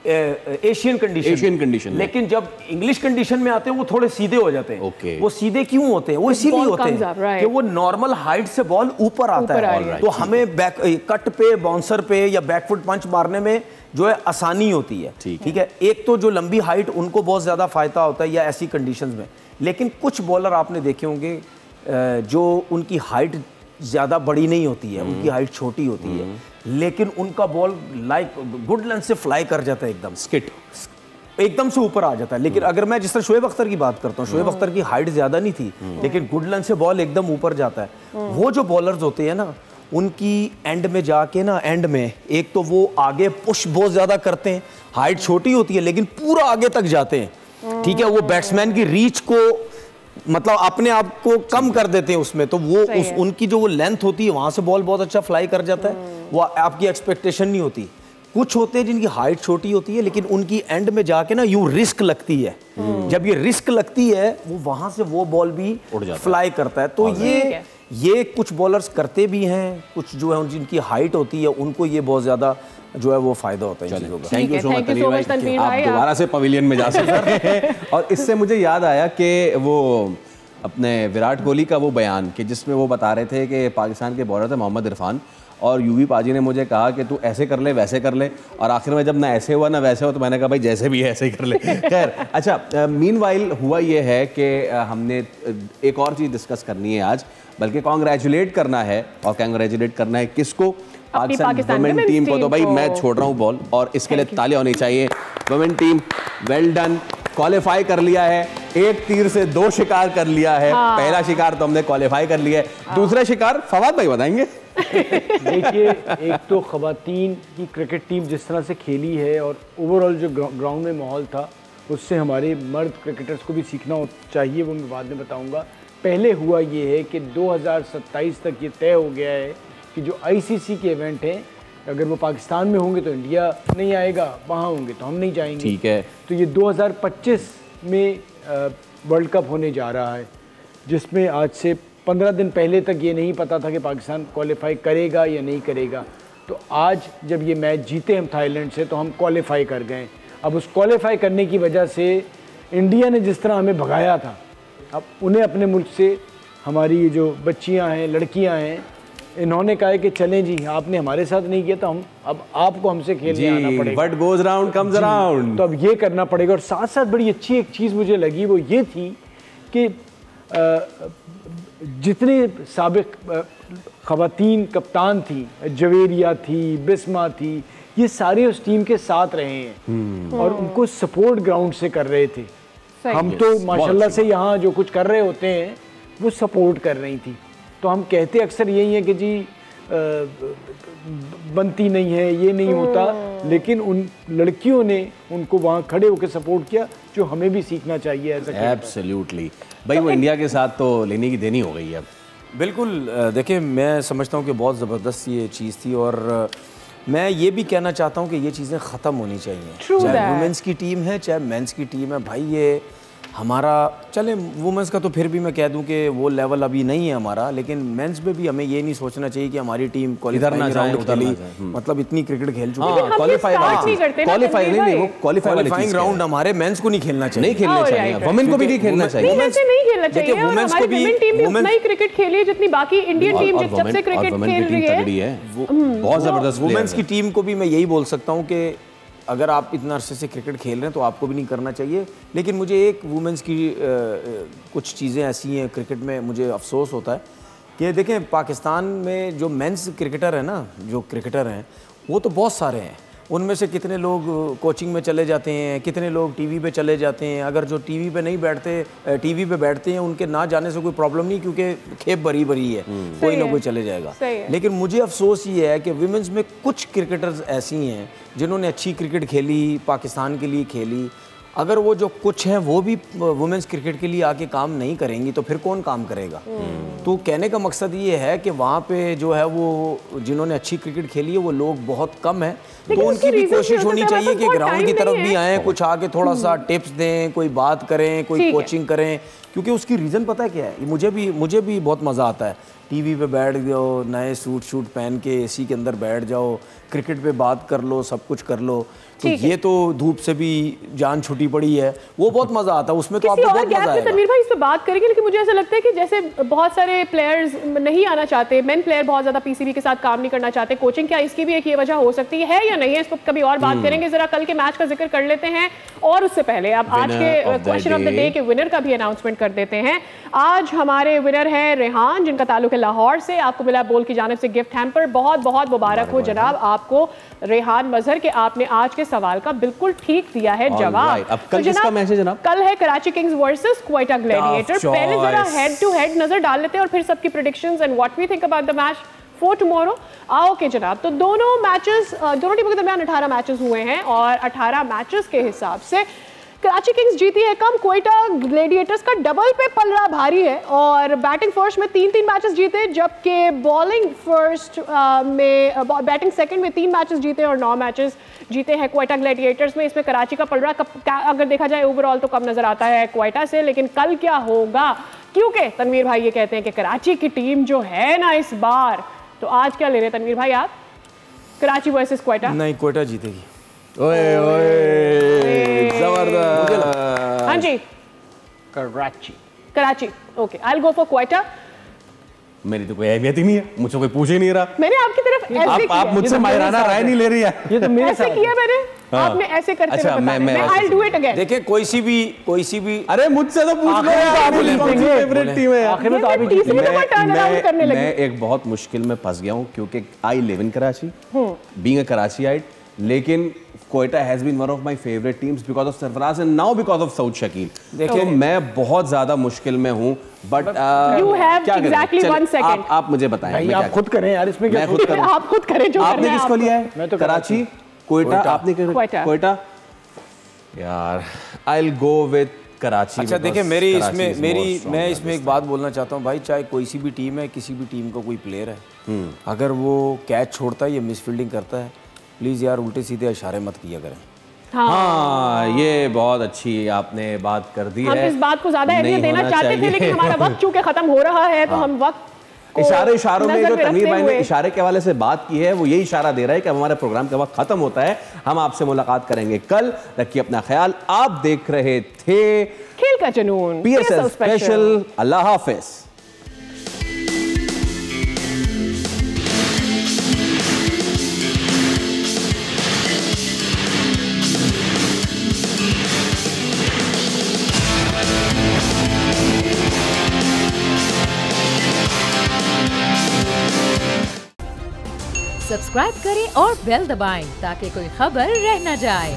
Speaker 5: एशियन कंडीशन। लेकिन जब इंग्लिश कंडीशन में आते हैं वो थोड़े सीधे हो जाते हैं। वो सीधे क्यों होते हैं? वो इसीलिए होते हैं कि वो नॉर्मल हाइट से बॉल ऊपर आता है, तो हमें कट पे, बाउंसर पे या बैकफुट पंच मारने में जो है आसानी होती है। ठीक है, एक तो जो लंबी हाइट उनको बहुत ज्यादा फायदा होता है या ऐसी कंडीशंस में। लेकिन कुछ बॉलर आपने देखे होंगे जो उनकी हाइट ज्यादा बड़ी नहीं होती है, उनकी हाइट छोटी होती है, लेकिन उनका बॉल लाइक गुड लेंथ से फ्लाई कर जाता है, एकदम से ऊपर आ जाता है। लेकिन अगर मैं जिस तरह शोएब अख्तर की बात करता हूँ, शोएब अख्तर की हाइट ज्यादा नहीं थी, लेकिन गुड लेंथ से बॉल एकदम ऊपर जाता है। वो जो बॉलर्स होते हैं ना, उनकी एंड में जाके ना, एंड में एक तो वो आगे पुश बहुत ज्यादा करते हैं, हाइट छोटी होती है लेकिन पूरा आगे तक जाते हैं। ठीक है, वो बैट्समैन की रीच को मतलब अपने आप को कम कर देते हैं उसमें, तो वो उनकी जो वो लेंथ होती है वहां से बॉल बहुत अच्छा फ्लाई कर जाता है, वो आपकी एक्सपेक्टेशन नहीं होती। कुछ होते हैं जिनकी हाइट छोटी होती है लेकिन उनकी एंड में जाके ना यूं रिस्क लगती है, जब ये रिस्क लगती है वो वहां से वो बॉल भी फ्लाई करता है। तो ये कुछ बॉलर्स करते भी हैं, कुछ जो है जिनकी हाइट होती है उनको ये बहुत ज़्यादा जो है वो फ़ायदा होता है इन चीज़ों का।
Speaker 2: Thank you so much Tanveer भाई, आप दोबारा से पवेलियन में जा सकते हैं। और इससे मुझे याद आया कि वो अपने विराट कोहली का वो बयान कि जिसमें वो बता रहे थे कि पाकिस्तान के बॉलर थे मोहम्मद इरफान, और यूवी पाजी ने मुझे कहा कि तू ऐसे कर ले वैसे कर ले, और आखिर में जब ना ऐसे हुआ ना वैसे हुआ तो मैंने कहा भाई जैसे भी है ऐसे ही कर ले। खैर अच्छा, मीनवाइल हुआ ये है कि हमने एक और चीज़ डिस्कस करनी है आज, बल्कि कॉन्ग्रेचुलेट करना है। और कॉन्ग्रेचुलेट करना है किसको? पाकिस्तान वुमेन टीम को। तो भाई मैं छोड़ रहा हूँ बॉल, और इसके लिए तालियां होनी चाहिए। Women team well done, qualify कर लिया है, एक तीर से 2 शिकार कर लिया है। पहला शिकार तो हमने क्वालिफाई कर लिया है, दूसरा शिकार फवाद भाई बताएंगे।
Speaker 4: देखिए, एक तो खवातीन की क्रिकेट टीम जिस तरह से खेली है और ओवरऑल जो ग्राउंड में माहौल था, उससे हमारे मर्द क्रिकेटर्स को भी सीखना चाहिए, वो मैं बाद में बताऊंगा। पहले हुआ ये है कि 2027 तक ये तय हो गया है कि जो ICC के इवेंट हैं, अगर वो पाकिस्तान में होंगे तो इंडिया नहीं आएगा, वहाँ होंगे तो हम नहीं जाएंगे।
Speaker 2: ठीक है।
Speaker 4: तो ये 2025 में वर्ल्ड कप होने जा रहा है, जिसमें आज से 15 दिन पहले तक ये नहीं पता था कि पाकिस्तान क्वालिफाई करेगा या नहीं करेगा। तो आज जब ये मैच जीते हम थाईलैंड से, तो हम क्वालिफाई कर गए। अब उस क्वालिफाई करने की वजह से इंडिया ने जिस तरह हमें भगाया था, अब उन्हें अपने मुल्क से, हमारी ये जो बच्चियां हैं, लड़कियां हैं, इन्होंने कहा है कि चलें जी, आपने हमारे साथ नहीं किया तो हम अब आपको हमसे खेलने आना पड़ेगा।
Speaker 2: What goes round comes around।
Speaker 4: तो अब ये करना पड़ेगा। और साथ साथ बड़ी अच्छी एक चीज़ मुझे लगी, वो ये थी कि जितने साबिक खवातीन कप्तान थी, जवेरिया थी, बिस्मा थी, ये सारे उस टीम के साथ रहे हैं और उनको सपोर्ट ग्राउंड से कर रहे थे। हम तो माशाल्लाह से यहाँ जो कुछ कर रहे होते हैं वो सपोर्ट कर रही थी। तो हम कहते अक्सर यही है कि जी बनती नहीं है, ये नहीं होता, लेकिन उन लड़कियों ने उनको वहाँ खड़े होकर सपोर्ट किया, जो हमें भी सीखना चाहिए ऐसा।
Speaker 2: एब्सोल्युटली भाई, वो इंडिया के साथ तो लेने की देनी हो गई है अब।
Speaker 5: बिल्कुल। देखिए, मैं समझता हूँ कि बहुत ज़बरदस्त ये चीज़ थी, और मैं ये भी कहना चाहता हूँ कि ये चीज़ें ख़त्म होनी चाहिए। चाहे वुमेंस की टीम है चाहे मेंस की टीम है, भाई ये हमारा, चले वुमेंस का तो फिर भी मैं कह दूं कि वो लेवल अभी नहीं है हमारा, लेकिन मेंस में भी हमें ये नहीं सोचना चाहिए कि हमारी टीम क्वालिफाई मतलब इतनी क्रिकेट खेल चुकी है, क्वालिफाइंग राउंड हमारे मेंस को नहीं खेलना चाहिए,
Speaker 2: नहीं खेलना चाहिए, वुमेन को भी नहीं खेलना चाहिए,
Speaker 3: नहीं खेलना चाहिए। वुमेन्स को भी उतना ही क्रिकेट खेली है जितनी बाकी इंडियन टीम जब से क्रिकेट खेल रही है,
Speaker 2: बहुत जबरदस्त।
Speaker 5: वुमेन्स की टीम को भी मैं यही बोल सकता हूँ कि अगर आप इतना अरसे से क्रिकेट खेल रहे हैं तो आपको भी नहीं करना चाहिए। लेकिन मुझे एक वुमेन्स की कुछ चीज़ें ऐसी हैं क्रिकेट में, मुझे अफसोस होता है कि देखें, पाकिस्तान में जो मेंस क्रिकेटर हैं ना, जो क्रिकेटर हैं वो तो बहुत सारे हैं, उनमें से कितने लोग कोचिंग में चले जाते हैं, कितने लोग टीवी पे चले जाते हैं। अगर जो टीवी पे नहीं बैठते, टीवी पे बैठते हैं, उनके ना जाने से कोई प्रॉब्लम नहीं, क्योंकि खेप भरी भरी है, कोई ना कोई चले जाएगा। लेकिन मुझे अफसोस ये है कि विमेंस में कुछ क्रिकेटर्स ऐसी हैं जिन्होंने अच्छी क्रिकेट खेली, पाकिस्तान के लिए खेली। अगर वो जो कुछ हैं वो भी वुमेंस क्रिकेट के लिए आके काम नहीं करेंगी तो फिर कौन काम करेगा। तो कहने का मकसद ये है कि वहाँ पे जो है वो जिन्होंने अच्छी क्रिकेट खेली है वो लोग बहुत कम हैं, तो उनकी भी कोशिश होनी चाहिए कि ग्राउंड की तरफ भी आएँ, कुछ आके थोड़ा सा टिप्स दें, कोई बात करें, कोई कोचिंग करें। क्योंकि उसकी रीज़न पता है क्या है, मुझे भी बहुत मज़ा आता है, टीवी पे बैठ जाओ, नए सूट पहन के एसी के अंदर बैठ जाओ, क्रिकेट पे बात कर लो, सब कुछ कर लो। तो ये तो धूप से भी जान छुट्टी पड़ी है, वो बहुत मजा आता है उसमें। तो आपको बहुत मजा आएगा।
Speaker 3: तनवीर भाई इस पे बात करेंगे, लेकिन मुझे ऐसा लगता है कि जैसे बहुत सारे प्लेयर्स नहीं आना चाहते, मेन प्लेयर बहुत ज्यादा पीसीबी के साथ काम नहीं करना चाहते, कोचिंग, क्या इसकी भी एक ये वजह हो सकती है या नहीं है, इस पर कभी और बात करेंगे। जरा कल के मैच का जिक्र कर लेते हैं, और उससे पहले अब आज के क्वेश्चन ऑफ द डे के विनर का भी अनाउंसमेंट कर देते हैं। आज हमारे विनर है रेहान, जिनका ताल्लुक है लाहौर से। आपको मिला बोल की जानिब से गिफ्ट हैम्पर, बहुत बहुत मुबारक हो जनाब आपको रेहान मजहर के, आपने आज के सवाल का बिल्कुल ठीक दिया है जवाब।
Speaker 2: अब कल किसका मैच है जनाब?
Speaker 3: कल है Karachi Kings versus Quetta gladiator. पहले जरा हेड टू हेड नजर डाल लेते हैं और फिर सबकी predictions and what we think about the match for tomorrow. Okay जनाब, तो दोनों टीमों के दरमियान 18 मैचेस हुए हैं और 18 मैचेस के हिसाब से कराची किंग्स जीती है कम, क्वेटा ग्लैडिएटर्स का डबल पे पलड़ा भारी है। और बैटिंग फर्स्ट में 3 मैचेस जीते, जबकि बॉलिंग फर्स्ट में बैटिंग सेकंड में 3 मैचेस जीते और 9 मैचेस जीते हैं क्वेटा ग्लैडिएटर्स में। इसमें कराची का पलड़ा अगर देखा जाए ओवरऑल तो कम नजर आता है क्वेटा से, लेकिन कल क्या होगा क्योंकि तनवीर भाई ये कहते हैं कि कराची की टीम जो है ना इस बार, तो आज क्या ले रहे हैं तनवीर भाई आप? कराची वर्सेस क्वेटा?
Speaker 5: नहीं, क्वेटा जीतेगी।
Speaker 2: ओए ओए जबरदस्त।
Speaker 3: हाँ जी, Karachi. Okay, I will go for Quetta.
Speaker 2: मेरी तो कोई अहमियत ही नहीं है, मुझसे कोई पूछ ही नहीं रहा।
Speaker 3: मैंने आपकी तरफ ऐसे किया।
Speaker 2: आप मुझसे माहिराना राय नहीं ले रही है।
Speaker 4: ये तो मेरे
Speaker 3: ऐसे किया मैंने, आपने ऐसे करते
Speaker 2: अच्छा,
Speaker 3: हुए बताया।
Speaker 2: मैं
Speaker 3: I'll do it again।
Speaker 5: देखिए कोई सी भी
Speaker 2: अरे मुझसे तो पूछ लो यार, मेरी कौन सी फेवरेट टीम है?
Speaker 4: आखिर में तो आप ही
Speaker 3: तीसरी दफा टर्न अराउंड करने लगी।
Speaker 2: मैं एक बहुत मुश्किल में फंस गया हूँ क्योंकि I live in Karachi, being a Karachiite, लेकिन Quetta has been one of my favourite teams because of Sarfaraz and now because of Saud Shakeel. देखिए मैं बहुत ज्यादा मुश्किल में हूँ, but
Speaker 3: You have exactly 1 second।
Speaker 2: आप मुझे बताएं।
Speaker 4: भाई आप खुद करें यार, इसमें क्या?
Speaker 2: मैं खुद करूं।
Speaker 3: आप खुद करें जो
Speaker 2: आपने
Speaker 3: करना है
Speaker 2: किसको
Speaker 3: आपको।
Speaker 2: लिया है?
Speaker 4: मैं तो
Speaker 2: कराची, कोयटा, आपने कोयटा। यार आई विल गो विद कराची।
Speaker 5: अच्छा देखिए मैं इसमें एक बात बोलना चाहता हूँ भाई, चाहे कोई सी भी टीम है, किसी भी टीम का कोई प्लेयर है, अगर वो कैच छोड़ता है या मिसफील्डिंग करता है, प्लीज़ यार उल्टे सीधे इशारे मत किया करें।
Speaker 2: हाँ, ये बहुत अच्छी आपने बात कर दी है।
Speaker 3: हम इस बात को ज्यादा अहमियत देना चाहते थे, लेकिन हमारा वक्त चूंकि खत्म हो रहा है, तो हम वक्त
Speaker 2: इशारों में जो तनवीर भाई ने इशारे के हवाले से बात की है, वो यही इशारा दे रहा है कि हमारे प्रोग्राम का वक्त खत्म होता है। हम आपसे मुलाकात करेंगे कल। रखिए अपना ख्याल। आप देख रहे थे
Speaker 3: खेल का जुनून
Speaker 2: PSL स्पेशल। अल्लाह हाफिज।
Speaker 1: सब्सक्राइब करें और बेल दबाएं ताकि कोई खबर रह न जाए।